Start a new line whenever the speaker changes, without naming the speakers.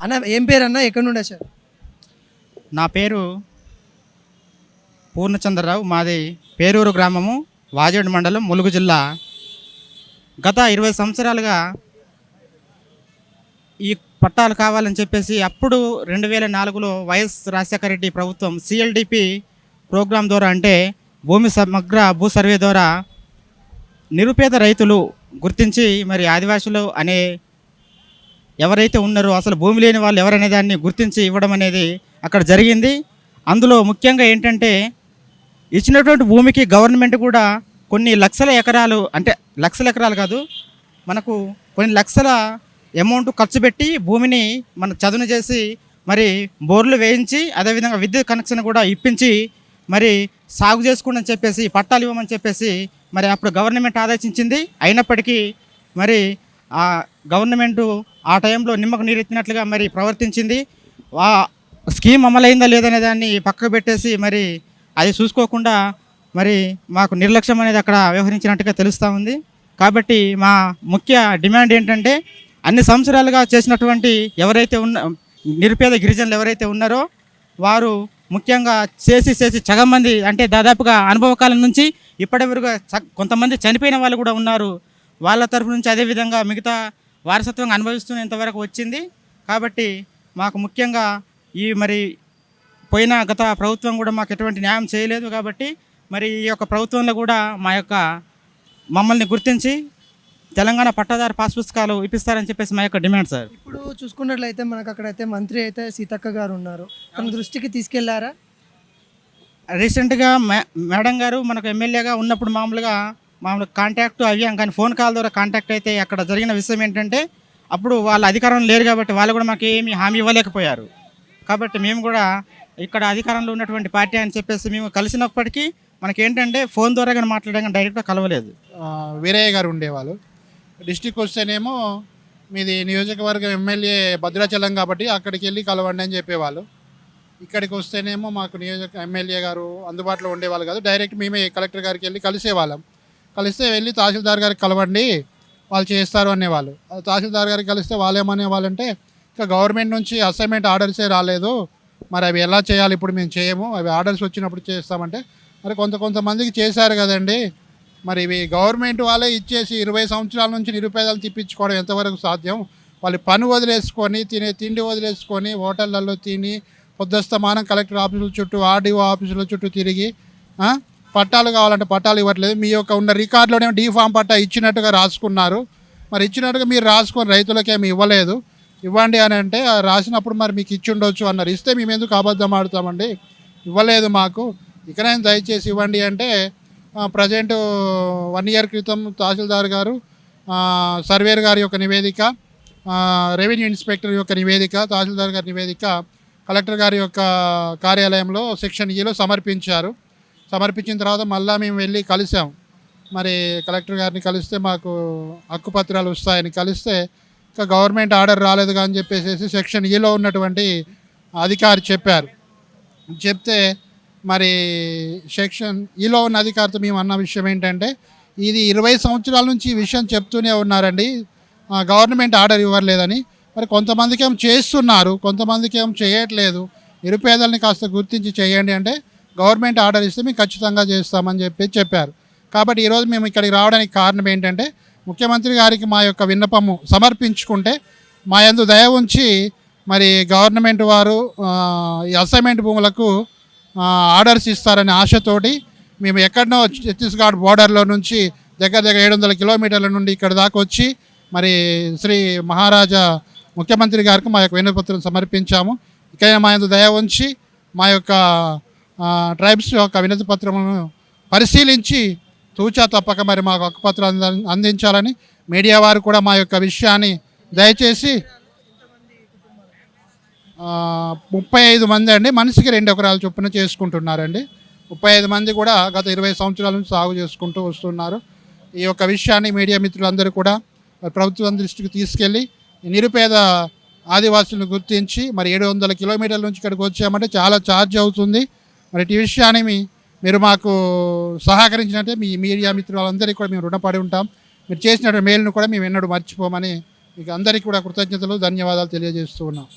అన్న ఏం పేరు అన్న, ఎక్కడి నుండి వచ్చారు?
నా పేరు పూర్ణచంద్రరావు. మాది పేరూరు గ్రామము, వాజేడు మండలం, ములుగు జిల్లా. గత 20 సంవత్సరాలుగా ఈ పట్టాలు కావాలని చెప్పేసి అప్పుడు 2004లో వైఎస్ రాజశేఖర రెడ్డి ప్రభుత్వం సిఎల్డిపి ప్రోగ్రాం ద్వారా, అంటే భూమి సమగ్ర భూ సర్వే ద్వారా నిరుపేద రైతులు గుర్తించి మరి ఆదివాసులు అనే ఎవరైతే ఉన్నారో అసలు భూమి లేని వాళ్ళు ఎవరనే దాన్ని గుర్తించి ఇవ్వడం అనేది అక్కడ జరిగింది. అందులో ముఖ్యంగా ఏంటంటే ఇచ్చినటువంటి భూమికి గవర్నమెంట్ కూడా కొన్ని లక్షల ఎకరాలు, అంటే లక్షల ఎకరాలు కాదు, మనకు కొన్ని లక్షల అమౌంట్ ఖర్చు పెట్టి భూమిని మన చదును చేసి మరి బోర్లు వేయించి అదేవిధంగా విద్యుత్ కనెక్షన్ కూడా ఇప్పించి మరి సాగు చేసుకోండి చెప్పేసి పట్టాలు ఇవ్వమని చెప్పేసి మరి అప్పుడు గవర్నమెంట్ ఆదేశించింది. అయినప్పటికీ మరి ఆ గవర్నమెంటు ఆ టైంలో నిమ్మకు నీరెత్తినట్లుగా మరి ప్రవర్తించింది. ఆ స్కీమ్ అమలైందా లేదనే దాన్ని పక్కకు పెట్టేసి మరి అది చూసుకోకుండా మరి మాకు నిర్లక్ష్యం అనేది అక్కడ వ్యవహరించినట్టుగా తెలుస్తూ ఉంది. కాబట్టి మా ముఖ్య డిమాండ్ ఏంటంటే అన్ని సంవత్సరాలుగా చేసినటువంటి ఎవరైతే నిరుపేద గిరిజనులు ఎవరైతే ఉన్నారో వారు ముఖ్యంగా చేసి సగం మంది, అంటే దాదాపుగా అనుభవకాలం నుంచి ఇప్పటి వరకు కొంతమంది చనిపోయిన వాళ్ళు కూడా ఉన్నారు. వాళ్ళ తరఫు నుంచి అదేవిధంగా మిగతా వారసత్వంగా అనుభవిస్తున్నంతవరకు వచ్చింది. కాబట్టి మాకు ముఖ్యంగా ఈ మరి పోయిన గత ప్రభుత్వం కూడా మాకు ఎటువంటి న్యాయం చేయలేదు. కాబట్టి మరి ఈ యొక్క ప్రభుత్వంలో కూడా మమ్మల్ని గుర్తించి తెలంగాణ పట్టాదారు పాస్ పుస్తకాలు ఇప్పిస్తారని చెప్పేసి మా యొక్క డిమాండ్ సార్.
ఇప్పుడు చూసుకున్నట్లయితే మనకు అక్కడైతే మంత్రి అయితే సీతక్క గారు ఉన్నారు, తన దృష్టికి తీసుకెళ్లారా?
రీసెంట్గా మేడం గారు మనకు ఎమ్మెల్యేగా ఉన్నప్పుడు మామూలుగా కాంటాక్ట్ అయ్యాం, కానీ ఫోన్ కాల్ ద్వారా కాంటాక్ట్ అయితే అక్కడ జరిగిన విషయం ఏంటంటే అప్పుడు వాళ్ళ అధికారంలో లేరు కాబట్టి వాళ్ళు కూడా మాకు ఏమీ హామీ ఇవ్వలేకపోయారు. కాబట్టి మేము కూడా ఇక్కడ అధికారంలో ఉన్నటువంటి పార్టీ అని చెప్పేసి మేము కలిసినప్పటికీ మనకేంటంటే ఫోన్ ద్వారా కానీ మాట్లాడడం డైరెక్ట్గా కలవలేదు.
వీరయ్య గారు ఉండేవాళ్ళు. డిస్టిక్ వస్తేనేమో మీది నియోజకవర్గం ఎమ్మెల్యే భద్రాచలం కాబట్టి అక్కడికి వెళ్ళి కలవండి అని చెప్పేవాళ్ళు. ఇక్కడికి వస్తేనేమో మాకు ఎమ్మెల్యే గారు అందుబాటులో ఉండేవాళ్ళు కాదు. డైరెక్ట్ మేమే కలెక్టర్ గారికి వెళ్ళి కలిసేవాళ్ళం. కలిస్తే వెళ్ళి తహసీల్దార్ గారికి కలవండి, వాళ్ళు చేస్తారు అనేవాళ్ళు. తహసీల్దార్ గారికి కలిస్తే వాళ్ళు ఏమనే వాళ్ళంటే ఇంకా గవర్నమెంట్ నుంచి అసైన్మెంట్ ఆర్డర్సే రాలేదు, మరి అవి ఎలా చేయాలి, ఇప్పుడు మేము చేయము, అవి ఆర్డర్స్ వచ్చినప్పుడు చేస్తామంటే మరి కొంతమందికి చేశారు కదండి, మరి ఇవి గవర్నమెంట్ వాళ్ళే ఇచ్చేసి 20 సంవత్సరాల నుంచి నిరుపేదలు తిప్పించుకోవడం ఎంతవరకు సాధ్యం? వాళ్ళు పని వదిలేసుకొని తిండి వదిలేసుకొని హోటళ్ళల్లో తిని పొద్దుస్తమానం కలెక్టర్ ఆఫీసుల చుట్టూ ఆర్డీఓ ఆఫీసుల చుట్టూ తిరిగి పట్టాలు కావాలంటే పట్టాలు ఇవ్వట్లేదు. మీ యొక్క ఉన్న రికార్డులోనే డీఫామ్ పట్టా ఇచ్చినట్టుగా రాసుకున్నారు, మరి ఇచ్చినట్టుగా మీరు రాసుకొని రైతులకేమి ఇవ్వలేదు, ఇవ్వండి అని అంటే రాసినప్పుడు మరి మీకు ఇచ్చి ఉండొచ్చు అన్నారు. ఇస్తే మేము ఎందుకు అబద్ధం ఆడుతామండి, ఇవ్వలేదు మాకు, ఇకనైనా దయచేసి ఇవ్వండి అంటే ప్రజెంట్ 1 ఇయర్ క్రితం తహసీల్దార్ గారు, సర్వేర్ గారి యొక్క నివేదిక, రెవెన్యూ ఇన్స్పెక్టర్ యొక్క నివేదిక, తహసీల్దార్ గారి నివేదిక కలెక్టర్ గారి యొక్క కార్యాలయంలో సెక్షన్ ఈలో సమర్పించారు. సమర్పించిన తర్వాత మళ్ళీ మేము వెళ్ళి కలిసాం. మరి కలెక్టర్ గారిని కలిస్తే మాకు హక్కుపత్రాలు వస్తాయని కలిస్తే ఇంకా గవర్నమెంట్ ఆర్డర్ రాలేదు అని చెప్పేసి సెక్షన్ ఈలో ఉన్నటువంటి అధికారి చెప్పారు. చెప్తే మరి సెక్షన్ ఈలో ఉన్న అధికారితో మేము అన్న విషయం ఏంటంటే ఇది 20 సంవత్సరాల నుంచి ఈ విషయం చెప్తూనే ఉన్నారండి, గవర్నమెంట్ ఆర్డర్ ఇవ్వలేదని. మరి కొంతమందికి ఏం చేస్తున్నారు, కొంతమందికి ఏం చేయట్లేదు, నిరుపేదల్ని కాస్త గుర్తించి చేయండి అంటే గవర్నమెంట్ ఆర్డర్ ఇస్తే మేము ఖచ్చితంగా చేస్తామని చెప్పారు. కాబట్టి ఈరోజు మేము ఇక్కడికి రావడానికి కారణం ఏంటంటే ముఖ్యమంత్రి గారికి మా యొక్క విన్నపము సమర్పించుకుంటే మా యందు దయ ఉంచి మరి గవర్నమెంట్ వారు ఈ అసైన్మెంట్ భూములకు ఆర్డర్స్ ఇస్తారనే ఆశతోటి మేము ఎక్కడనో ఛత్తీస్గఢ్ బోర్డర్లో నుంచి దగ్గర 700 కిలోమీటర్ల నుండి ఇక్కడ దాకా వచ్చి మరి శ్రీ మహారాజా ముఖ్యమంత్రి గారికి మా యొక్క వినతిపత్రం సమర్పించాము. ఇకైనా మా యందు దయ ఉంచి మా యొక్క ట్రైబ్స్ యొక్క వినతి పత్రములను పరిశీలించి తూచా తప్పక మరి మాకు హక్కుపత్రం అందించాలని మీడియా వారు కూడా మా యొక్క విషయాన్ని దయచేసి 35 మంది అండి, మనిషికి 2 ఎకరాల చొప్పున చేసుకుంటున్నారండి. 35 మంది కూడా గత 20 సంవత్సరాల నుంచి సాగు చేసుకుంటూ వస్తున్నారు. ఈ యొక్క విషయాన్ని మీడియా మిత్రులందరూ కూడా ప్రభుత్వం దృష్టికి తీసుకెళ్ళి నిరుపేద ఆదివాసులను గుర్తించి మరి 700 కిలోమీటర్ల నుంచి ఇక్కడికి వచ్చామంటే చాలా ఛార్జ్ అవుతుంది. మరి ఈ విషయాన్ని మీరు మాకు సహకరించినట్టే మీ మీడియా మిత్రులందరికీ కూడా మేము రుణపడి ఉంటాం. మీరు చేసినటువంటి మేలును కూడా మేము ఎన్నడూ మర్చిపోమని మీకు అందరికీ కూడా కృతజ్ఞతలు, ధన్యవాదాలు తెలియజేస్తూ ఉన్నాం.